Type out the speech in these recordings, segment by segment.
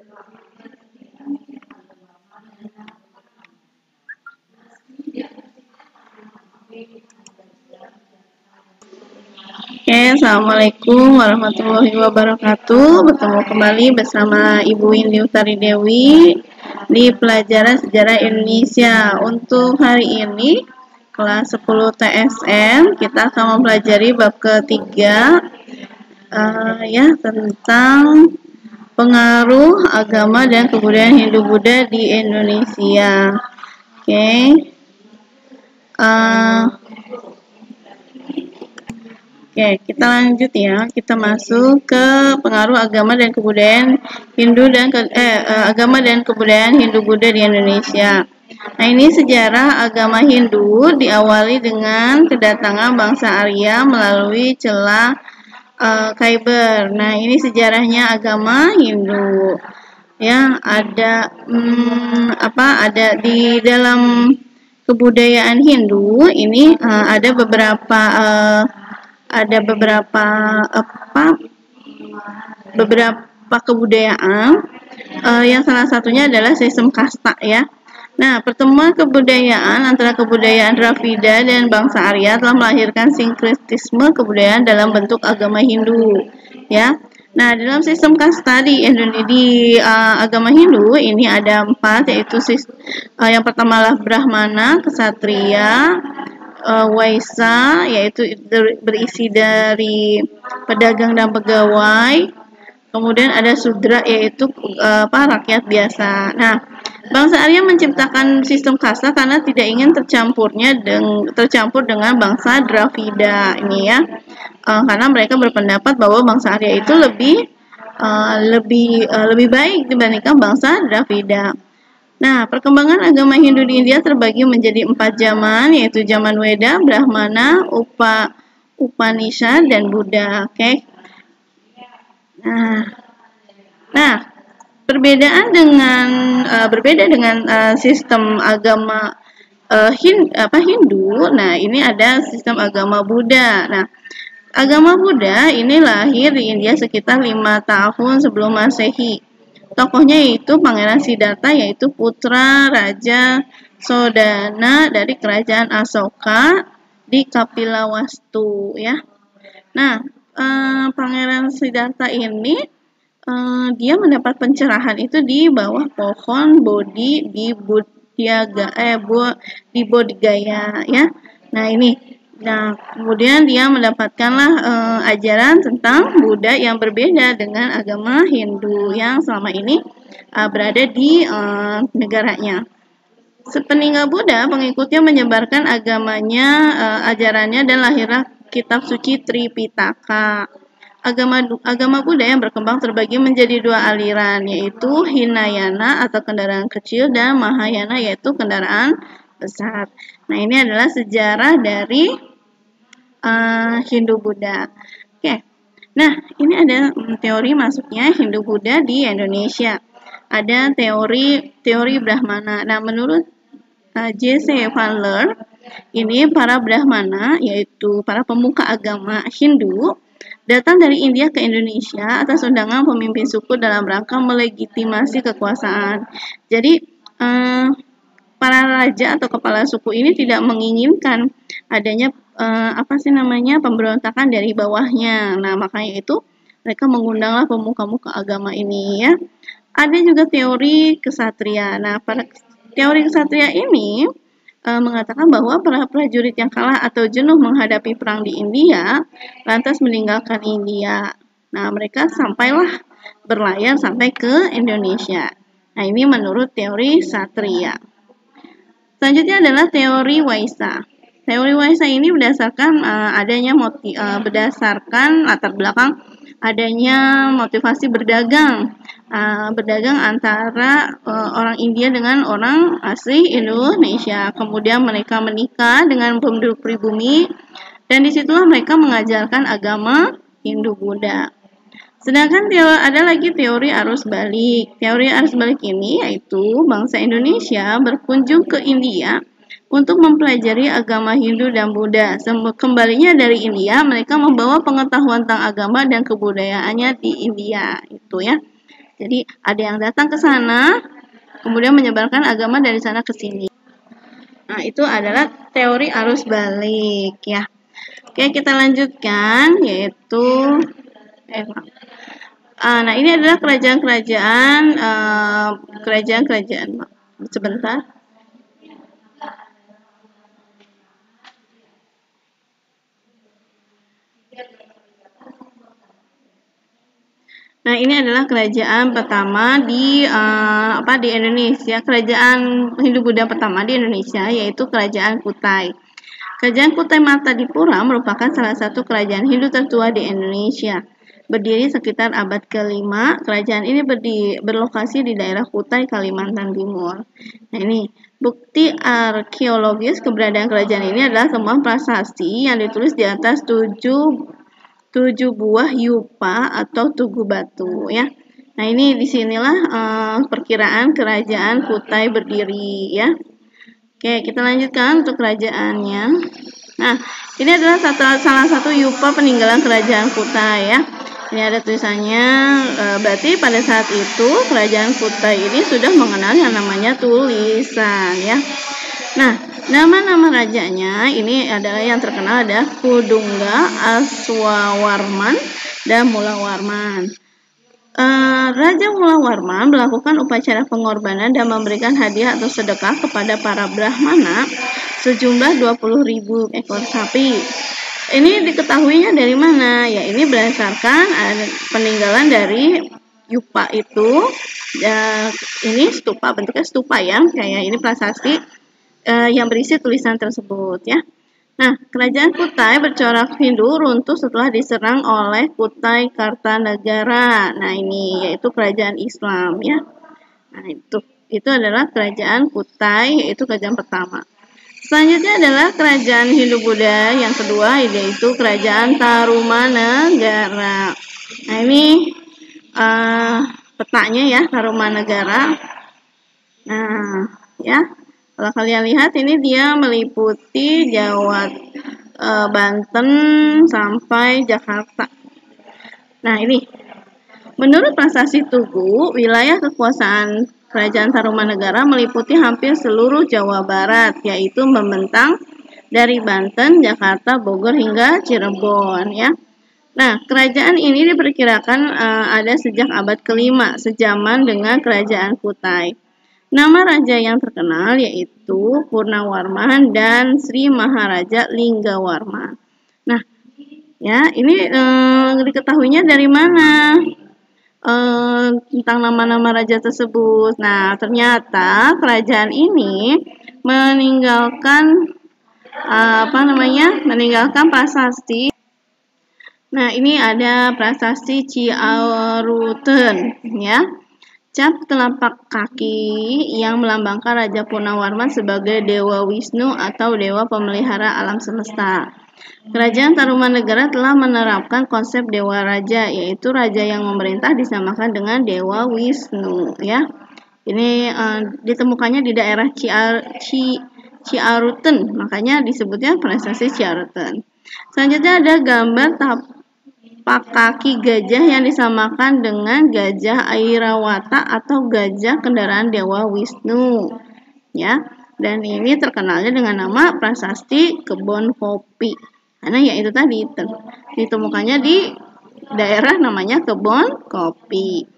Oke, Assalamualaikum warahmatullahi wabarakatuh. Bertemu kembali bersama Ibu Indi Utari Dewi di pelajaran Sejarah Indonesia. Untuk hari ini, kelas 10 TSM, kita akan mempelajari bab ketiga tentang pengaruh agama dan kebudayaan Hindu-Buddha di Indonesia. Oke. Oke, kita lanjut ya. Kita masuk ke pengaruh agama dan kebudayaan agama dan kebudayaan Hindu-Buddha di Indonesia. Nah, ini sejarah agama Hindu diawali dengan kedatangan bangsa Arya melalui celah Khyber. Nah, ini sejarahnya agama Hindu. Ya, ada di dalam kebudayaan Hindu ini ada beberapa kebudayaan yang salah satunya adalah sistem kasta ya. Nah, pertemuan kebudayaan antara kebudayaan Dravida dan bangsa Arya telah melahirkan sinkretisme kebudayaan dalam bentuk agama Hindu ya. Nah, dalam sistem kasta di agama Hindu ini ada 4, yaitu yang pertama adalah Brahmana, Ksatria, Waisa, yaitu berisi dari pedagang dan pegawai. Kemudian ada Sudra, yaitu rakyat biasa. Nah, bangsa Arya menciptakan sistem kasta karena tidak ingin tercampur dengan bangsa Dravida ini ya. Karena mereka berpendapat bahwa bangsa Arya itu lebih baik dibandingkan bangsa Dravida. Nah, perkembangan agama Hindu di India terbagi menjadi 4 zaman, yaitu zaman Weda, Brahmana, Upanishad, dan Buddha. Oke. Nah, berbeda dengan sistem agama Hindu. Nah, ini ada sistem agama Buddha. Nah, agama Buddha ini lahir di India sekitar 5 tahun sebelum Masehi. Tokohnya yaitu Pangeran Siddhartha, yaitu putra Raja Sodana dari kerajaan Asoka di Kapilawastu ya. Nah, Pangeran Siddhartha ini dia mendapat pencerahan itu di bawah pohon Bodhi di Bodhgaya ya. Nah, kemudian dia mendapatkanlah ajaran tentang Buddha yang berbeda dengan agama Hindu yang selama ini berada di negaranya. Sepeninggal Buddha, pengikutnya menyebarkan ajarannya dan lahirlah kitab suci Tripitaka. Agama Buddha yang berkembang terbagi menjadi 2 aliran, yaitu Hinayana atau kendaraan kecil dan Mahayana yaitu kendaraan besar. Nah, ini adalah sejarah dari Hindu-Buddha. Oke. Nah, ini ada teori masuknya Hindu-Buddha di Indonesia. Ada teori Brahmana. Nah, menurut J.C. Fowler, ini para Brahmana, yaitu para pemuka agama Hindu, datang dari India ke Indonesia atas undangan pemimpin suku dalam rangka melegitimasi kekuasaan. Jadi, para raja atau kepala suku ini tidak menginginkan adanya pemberontakan dari bawahnya. Nah, makanya itu mereka mengundanglah pemuka-pemuka agama ini ya. Ada juga teori kesatria. Nah, teori kesatria ini mengatakan bahwa para prajurit yang kalah atau jenuh menghadapi perang di India lantas meninggalkan India. Nah, mereka berlayar sampai ke Indonesia. Nah, ini menurut teori satria. Selanjutnya adalah teori Waisa. Teori Waisa ini berdasarkan latar belakang adanya motivasi berdagang antara orang India dengan orang asli Indonesia. Kemudian mereka menikah dengan penduduk pribumi dan disitulah mereka mengajarkan agama Hindu-Buddha. Sedangkan ada lagi teori arus balik. Teori arus balik ini yaitu bangsa Indonesia berkunjung ke India untuk mempelajari agama Hindu dan Buddha. Kembalinya dari India, mereka membawa pengetahuan tentang agama dan kebudayaannya di India. Itu ya. Jadi ada yang datang ke sana, kemudian menyebarkan agama dari sana ke sini. Nah, itu adalah teori arus balik ya. Oke, kita lanjutkan yaitu nah ini adalah kerajaan sebentar. Nah, ini adalah kerajaan pertama di Indonesia, kerajaan Hindu-Buddha pertama di Indonesia, yaitu Kerajaan Kutai. Kerajaan Kutai Martadipura merupakan salah satu kerajaan Hindu tertua di Indonesia. Berdiri sekitar abad ke-5, kerajaan ini berlokasi di daerah Kutai, Kalimantan Timur. Nah, ini bukti arkeologis keberadaan kerajaan ini adalah semua prasasti yang ditulis di atas 7 buah yupa atau tugu batu ya. Nah, ini disinilah perkiraan kerajaan Kutai berdiri ya. Oke, kita lanjutkan untuk kerajaannya. Nah, ini adalah salah satu yupa peninggalan kerajaan Kutai ya. Ini ada tulisannya, berarti pada saat itu kerajaan Kutai ini sudah mengenal yang namanya tulisan ya. Nah, nama-nama rajanya ini adalah yang terkenal ada Kudungga, Aswawarman, dan Mulawarman. Raja Mulawarman melakukan upacara pengorbanan dan memberikan hadiah atau sedekah kepada para brahmana sejumlah 20.000 ekor sapi. Ini diketahuinya dari mana? Ya, ini berdasarkan peninggalan dari yupa itu. Ini stupa, bentuknya stupa ya, kayak ini prasasti yang berisi tulisan tersebut ya. Nah, kerajaan Kutai bercorak Hindu runtuh setelah diserang oleh Kutai Kartanegara. Nah, ini yaitu kerajaan Islam ya. Nah, itu adalah kerajaan Kutai, yaitu kerajaan pertama. Selanjutnya adalah kerajaan Hindu-Buddha yang kedua, yaitu kerajaan Tarumanegara. Nah, ini petanya ya, Tarumanegara. Nah, ya. Kalau kalian lihat ini dia meliputi Jawa, Banten sampai Jakarta. Nah, ini menurut prasasti Tugu, wilayah kekuasaan kerajaan Tarumanegara meliputi hampir seluruh Jawa Barat, yaitu membentang dari Banten, Jakarta, Bogor hingga Cirebon ya. Nah, kerajaan ini diperkirakan ada sejak abad ke-5, sejaman dengan kerajaan Kutai. Nama raja yang terkenal yaitu Purnawarman dan Sri Maharaja Linggawarman. Nah, ya ini diketahuinya dari mana tentang nama-nama raja tersebut. Nah, ternyata kerajaan ini meninggalkan prasasti. Nah, ini ada prasasti Ciaruten ya. Cap telapak kaki yang melambangkan Raja Purnawarman sebagai Dewa Wisnu atau Dewa Pemelihara Alam Semesta. Kerajaan Tarumanegara telah menerapkan konsep Dewa Raja, yaitu raja yang memerintah disamakan dengan Dewa Wisnu. Ya, ini ditemukannya di daerah Ciaruten, makanya disebutnya prasasti Ciaruten. Selanjutnya ada gambar kaki gajah yang disamakan dengan gajah Airawata atau gajah kendaraan Dewa Wisnu ya, dan ini terkenalnya dengan nama prasasti kebun kopi karena yaitu tadi ditemukannya di daerah namanya kebun kopi.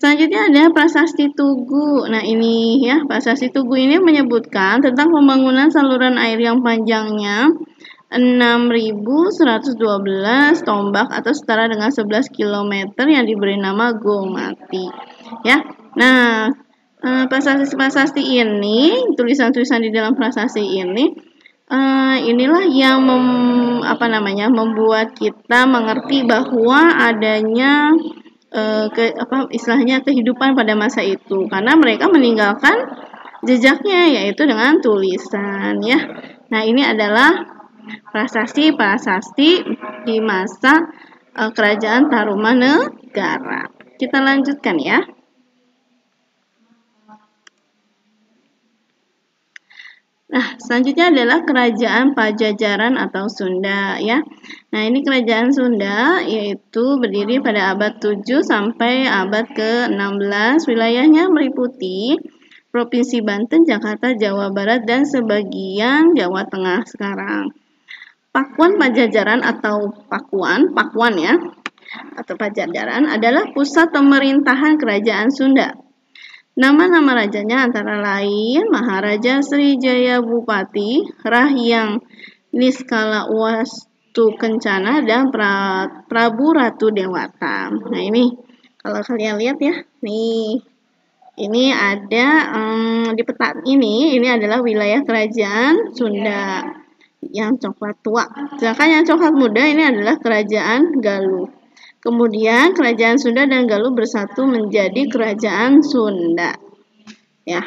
Selanjutnya ada prasasti Tugu. Nah, ini ya, prasasti Tugu ini menyebutkan tentang pembangunan saluran air yang panjangnya 6.112 tombak atau setara dengan 11 km yang diberi nama Gomati ya. Nah, prasasti ini, tulisan-tulisan di dalam prasasti ini inilah yang membuat kita mengerti bahwa adanya istilahnya kehidupan pada masa itu, karena mereka meninggalkan jejaknya yaitu dengan tulisan ya. Nah, ini adalah prasasti di masa kerajaan Tarumanegara. Kita lanjutkan ya. Nah, selanjutnya adalah Kerajaan Pajajaran atau Sunda ya. Nah, ini Kerajaan Sunda yaitu berdiri pada abad 7 sampai abad ke-16. Wilayahnya meliputi Provinsi Banten, Jakarta, Jawa Barat, dan sebagian Jawa Tengah sekarang. Pakuan Pajajaran atau Pakuan ya, atau Pajajaran adalah pusat pemerintahan Kerajaan Sunda. Nama-nama rajanya antara lain Maharaja Srijaya Bupati, Rahyang Niskala Wastu Kencana, dan Prabu Ratu Dewata. Nah, ini kalau kalian lihat ya, nih ini ada di peta ini adalah wilayah Kerajaan Sunda yang coklat tua. Sedangkan yang coklat muda ini adalah Kerajaan Galuh. Kemudian Kerajaan Sunda dan Galuh bersatu menjadi Kerajaan Sunda. Ya.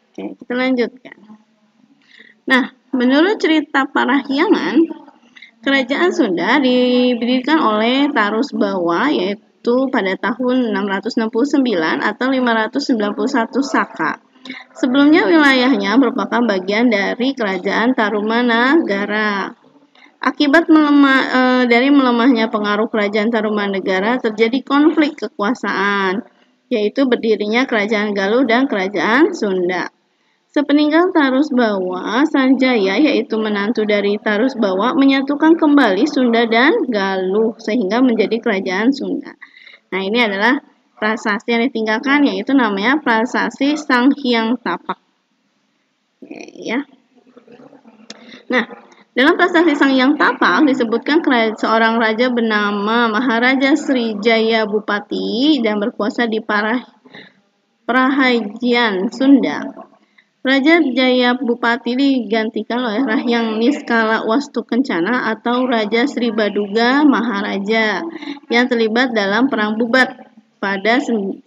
Oke, kita lanjutkan. Nah, menurut cerita Parahyangan, Kerajaan Sunda didirikan oleh Tarus Bawa yaitu pada tahun 669 atau 591 Saka. Sebelumnya wilayahnya merupakan bagian dari Kerajaan Tarumanagara. Akibat dari melemahnya pengaruh Kerajaan Tarumanagara, terjadi konflik kekuasaan, yaitu berdirinya Kerajaan Galuh dan Kerajaan Sunda. Sepeninggal Tarus Bawa, Sanjaya yaitu menantu dari Tarus Bawa menyatukan kembali Sunda dan Galuh sehingga menjadi Kerajaan Sunda. Nah, ini adalah prasasti yang ditinggalkan, yaitu namanya Prasasti Sanghyang Tapak. Ya. Nah, dalam Prasasti Sanghyang Tapak disebutkan seorang raja bernama Maharaja Srijaya Bupati dan berkuasa di Prahajian Sunda. Raja Jaya Bupati digantikan oleh Rahyang Niskala Wastu Kencana atau Raja Sri Baduga Maharaja yang terlibat dalam Perang Bubat pada 1357.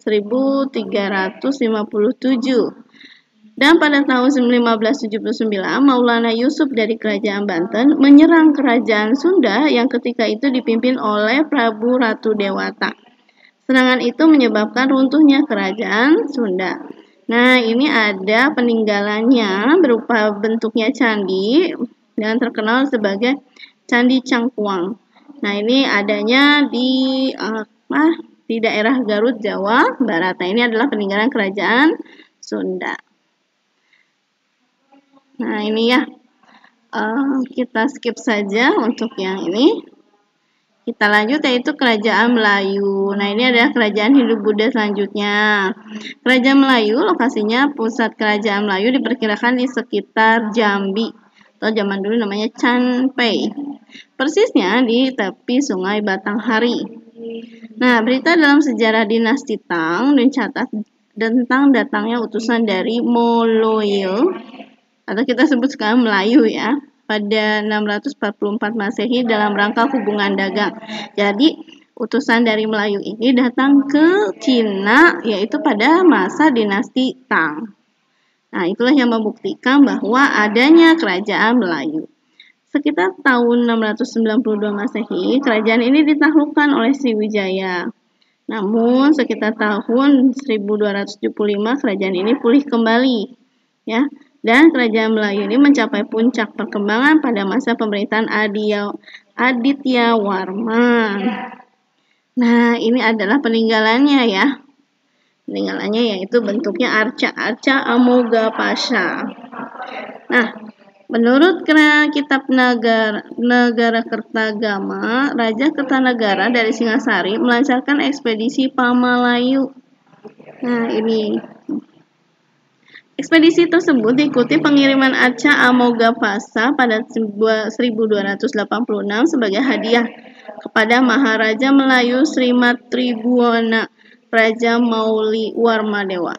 Dan pada tahun 1579, Maulana Yusuf dari Kerajaan Banten menyerang Kerajaan Sunda yang ketika itu dipimpin oleh Prabu Ratu Dewata. Serangan itu menyebabkan runtuhnya Kerajaan Sunda. Nah, ini ada peninggalannya berupa bentuknya candi dan terkenal sebagai Candi Cangkuang. Nah, ini adanya di daerah Garut, Jawa Barat. Nah, ini adalah peninggalan Kerajaan Sunda. Nah, ini ya, kita skip saja untuk yang ini. Kita lanjut yaitu Kerajaan Melayu. Nah, ini adalah Kerajaan Hindu-Buddha selanjutnya. Kerajaan Melayu, lokasinya pusat Kerajaan Melayu diperkirakan di sekitar Jambi, atau zaman dulu namanya Canpei. Persisnya di tepi Sungai Batanghari. Nah, berita dalam sejarah dinasti Tang mencatat tentang datangnya utusan dari Moloyo, atau kita sebut sekarang Melayu ya, pada 644 Masehi dalam rangka hubungan dagang. Jadi, utusan dari Melayu ini datang ke Cina yaitu pada masa dinasti Tang. Nah, itulah yang membuktikan bahwa adanya Kerajaan Melayu. Sekitar tahun 692 Masehi, kerajaan ini ditaklukkan oleh Sriwijaya. Namun, sekitar tahun 1275 kerajaan ini pulih kembali, ya. Dan Kerajaan Melayu ini mencapai puncak perkembangan pada masa pemerintahan Aditya Warman. Nah, ini adalah peninggalannya ya. Peninggalannya yaitu bentuknya arca Amogapasa. Nah, menurut kitab Negara Kertagama, Raja Kertanegara dari Singasari melancarkan ekspedisi Pamalayu. Nah, ini ekspedisi tersebut diikuti pengiriman arca Amogapasa pada 1286 sebagai hadiah kepada Maharaja Melayu Sri Matribhuwana Raja Mauli Warmadewa.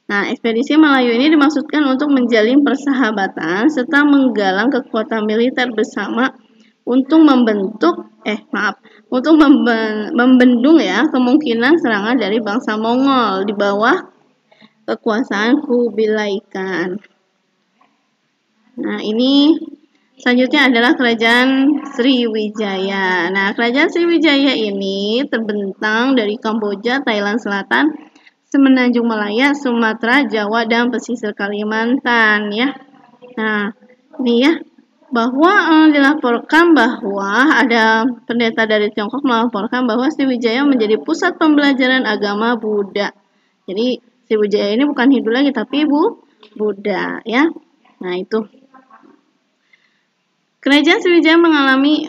Nah, ekspedisi Melayu ini dimaksudkan untuk menjalin persahabatan serta menggalang kekuatan militer bersama untuk membendung ya kemungkinan serangan dari bangsa Mongol di bawah kekuasaan Kubilai Khan. Nah, ini selanjutnya adalah Kerajaan Sriwijaya. Nah, Kerajaan Sriwijaya ini terbentang dari Kamboja, Thailand Selatan, Semenanjung Malaya, Sumatera, Jawa, dan pesisir Kalimantan ya. Nah, ini ya, bahwa dilaporkan bahwa ada pendeta dari Tiongkok melaporkan bahwa Sriwijaya menjadi pusat pembelajaran agama Buddha. Jadi Sriwijaya ini bukan Hindu lagi tapi Buddha ya. Nah, itu. Kerajaan Sriwijaya mengalami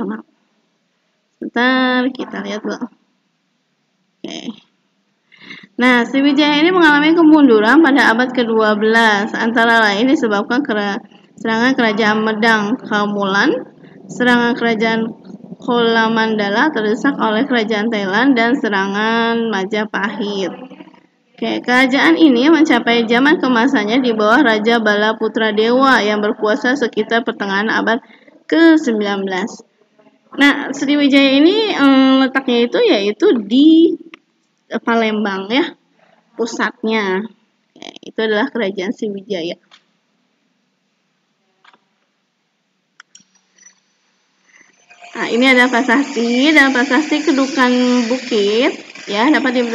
sebentar kita lihat dulu. Oke. Nah, Sriwijaya ini mengalami kemunduran pada abad ke-12, antara lain disebabkan serangan kerajaan Medang Kamulan, serangan kerajaan Cholamandala terdesak oleh kerajaan Thailand, dan serangan Majapahit. Oke, kerajaan ini mencapai zaman kemasannya di bawah Raja Bala Putra Dewa yang berkuasa sekitar pertengahan abad ke-19. Nah, Sriwijaya ini letaknya yaitu di Palembang ya, pusatnya. Itu adalah kerajaan Sriwijaya. Nah, ini ada prasasti dan prasasti Kedukan Bukit ya, dapat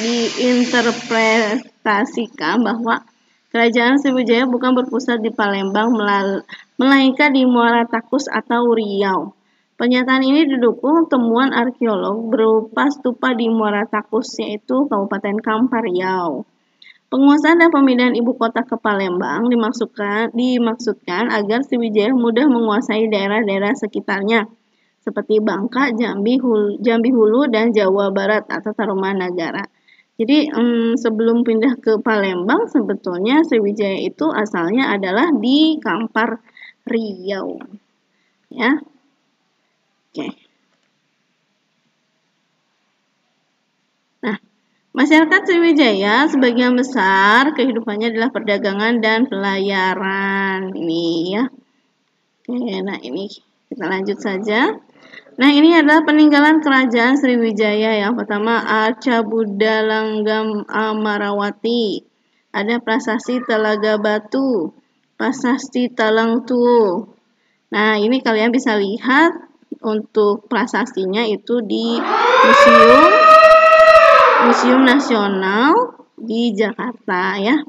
diinterpretasikan bahwa kerajaan Sriwijaya bukan berpusat di Palembang melainkan di Muara Takus atau Riau. Pernyataan ini didukung temuan arkeolog berupa stupa di Muara Takus, yaitu Kabupaten Kampar Riau. Penguasaan dan pemindahan ibu kota ke Palembang dimaksudkan agar Sriwijaya mudah menguasai daerah-daerah sekitarnya, seperti Bangka, Jambi Hulu, dan Jawa Barat atau Tarumanagara. Jadi sebelum pindah ke Palembang, sebetulnya Sriwijaya itu asalnya adalah di Kampar Riau. Ya. Oke. Nah, masyarakat Sriwijaya sebagian besar kehidupannya adalah perdagangan dan pelayaran. Ini ya. Oke, nah ini kita lanjut saja. Nah, ini adalah peninggalan kerajaan Sriwijaya. Yang pertama, Arca Buddha Langgam Amarawati. Ada prasasti Telaga Batu, prasasti Talang Tu. Nah, ini kalian bisa lihat untuk prasastinya itu di Museum Nasional di Jakarta ya.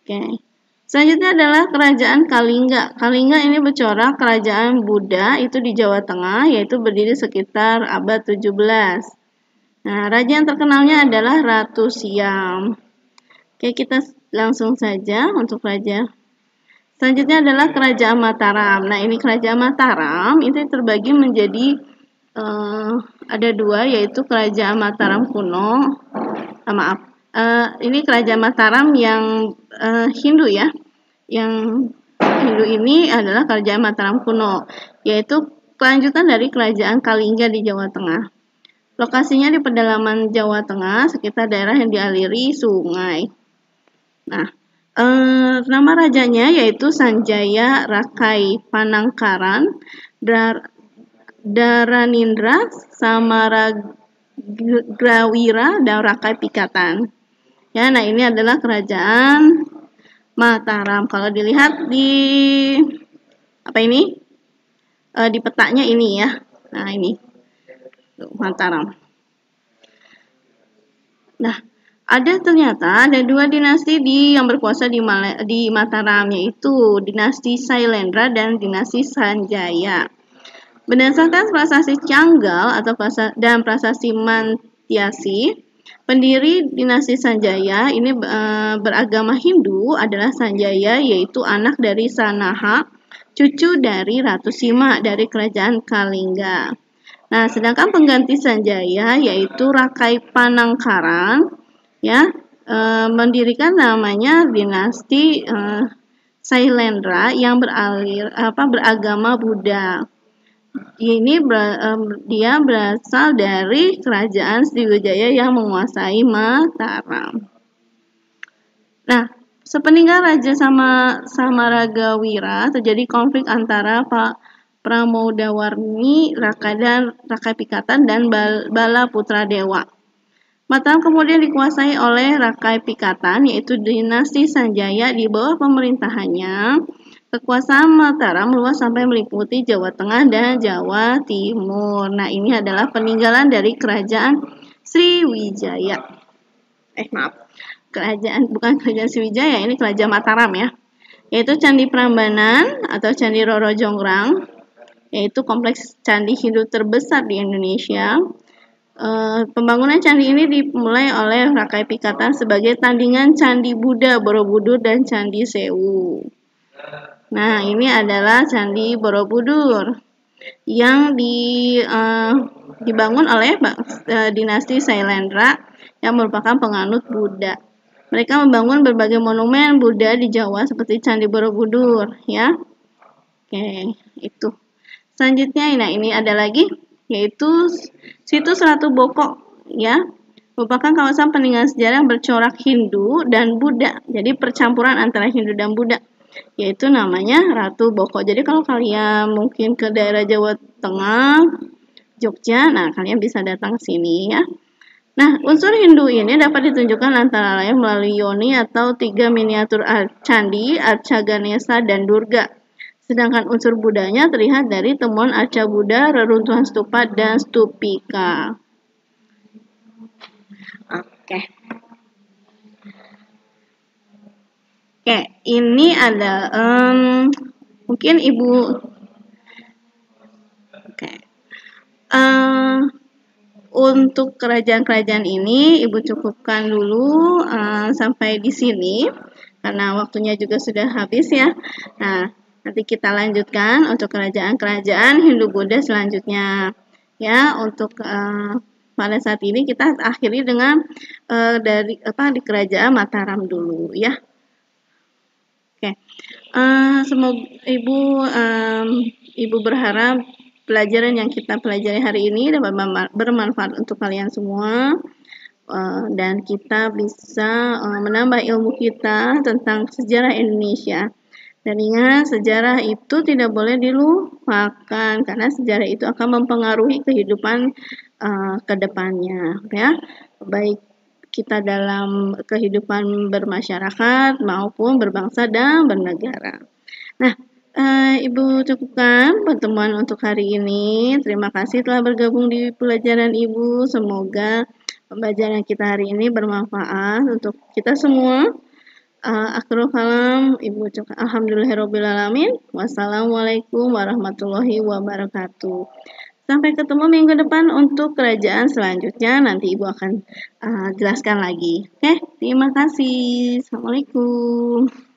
Oke. Selanjutnya adalah kerajaan Kalingga. Kalingga ini bercorak kerajaan Buddha itu di Jawa Tengah, yaitu berdiri sekitar abad 17. Nah, raja yang terkenalnya adalah Ratu Siam. Oke, kita langsung saja untuk raja. Selanjutnya adalah kerajaan Mataram. Nah, ini kerajaan Mataram itu terbagi menjadi ada dua, yaitu kerajaan Mataram kuno. Ini kerajaan Mataram yang Hindu ya. Yang Hindu ini adalah kerajaan Mataram kuno, yaitu kelanjutan dari kerajaan Kalingga di Jawa Tengah. Lokasinya di pedalaman Jawa Tengah, sekitar daerah yang dialiri sungai. Nah, nama rajanya yaitu Sanjaya Rakai Panangkaran Daranindra Samaragrawira dan Rakai Pikatan. Ya, nah ini adalah kerajaan Mataram. Kalau dilihat di di petanya ini ya. Nah, ini Mataram. Nah, ternyata ada dua dinasti yang berkuasa di Mataram, yaitu dinasti Sailendra dan dinasti Sanjaya. Berdasarkan prasasti Canggal dan prasasti Mantiasi, pendiri dinasti Sanjaya ini beragama Hindu adalah Sanjaya, yaitu anak dari Sanaha, cucu dari Ratu Sima dari kerajaan Kalingga. Nah, sedangkan pengganti Sanjaya yaitu Rakai Panangkaran ya, mendirikan namanya dinasti Sailendra yang beragama Buddha. Dia berasal dari kerajaan Sriwijaya yang menguasai Mataram. Nah, sepeninggal Raja Samaragrawira terjadi konflik antara Pramodawarmi Rakai Pikatan dan Bala Putra Dewa. Mataram kemudian dikuasai oleh Rakai Pikatan, yaitu dinasti Sanjaya. Di bawah pemerintahannya, kekuasaan Mataram meluas sampai meliputi Jawa Tengah dan Jawa Timur. Nah, ini adalah peninggalan dari kerajaan Sriwijaya. Bukan kerajaan Sriwijaya, ini kerajaan Mataram ya. yaitu Candi Prambanan atau Candi Roro Jonggrang, yaitu kompleks candi Hindu terbesar di Indonesia. Pembangunan candi ini dimulai oleh Rakai Pikatan sebagai tandingan Candi Buddha Borobudur dan Candi Sewu. Nah, ini adalah Candi Borobudur yang dibangun oleh dinasti Sailendra yang merupakan penganut Buddha. Mereka membangun berbagai monumen Buddha di Jawa seperti Candi Borobudur, ya. Oke, itu. Selanjutnya, nah ini ada lagi, yaitu situs Ratu Boko, ya, merupakan kawasan peninggalan sejarah yang bercorak Hindu dan Buddha. Jadi percampuran antara Hindu dan Buddha, yaitu namanya Ratu Boko. Jadi kalau kalian mungkin ke daerah Jawa Tengah, Jogja, nah kalian bisa datang ke sini, ya. Nah, unsur Hindu ini dapat ditunjukkan antara lain melalui yoni atau 3 miniatur candi, Arca Ganesha, dan Durga. Sedangkan unsur Buddhanya terlihat dari temuan arca Buddha, reruntuhan stupa, dan stupika. Oke. Oke, ini ada mungkin Ibu. Oke. Untuk kerajaan-kerajaan ini Ibu cukupkan dulu sampai di sini karena waktunya juga sudah habis, ya. Nah, nanti kita lanjutkan untuk kerajaan-kerajaan Hindu-Buddha selanjutnya, ya. Untuk pada saat ini kita akhiri dengan di kerajaan Mataram dulu, ya. Oke. Semoga Ibu berharap pelajaran yang kita pelajari hari ini dapat bermanfaat untuk kalian semua. Dan kita bisa menambah ilmu kita tentang sejarah Indonesia. Dan ingat, sejarah itu tidak boleh dilupakan karena sejarah itu akan mempengaruhi kehidupan ke depannya, ya. Baik kita dalam kehidupan bermasyarakat maupun berbangsa dan bernegara. Nah, Ibu cukupkan pertemuan untuk hari ini. Terima kasih telah bergabung di pelajaran Ibu. Semoga pembelajaran kita hari ini bermanfaat untuk kita semua. Akhirul kalam, Ibu ucapkan alhamdulillahirobbilalamin. Wassalamualaikum warahmatullahi wabarakatuh. Sampai ketemu minggu depan untuk kerajaan selanjutnya. Nanti Ibu akan jelaskan lagi. Oke, terima kasih. Assalamualaikum.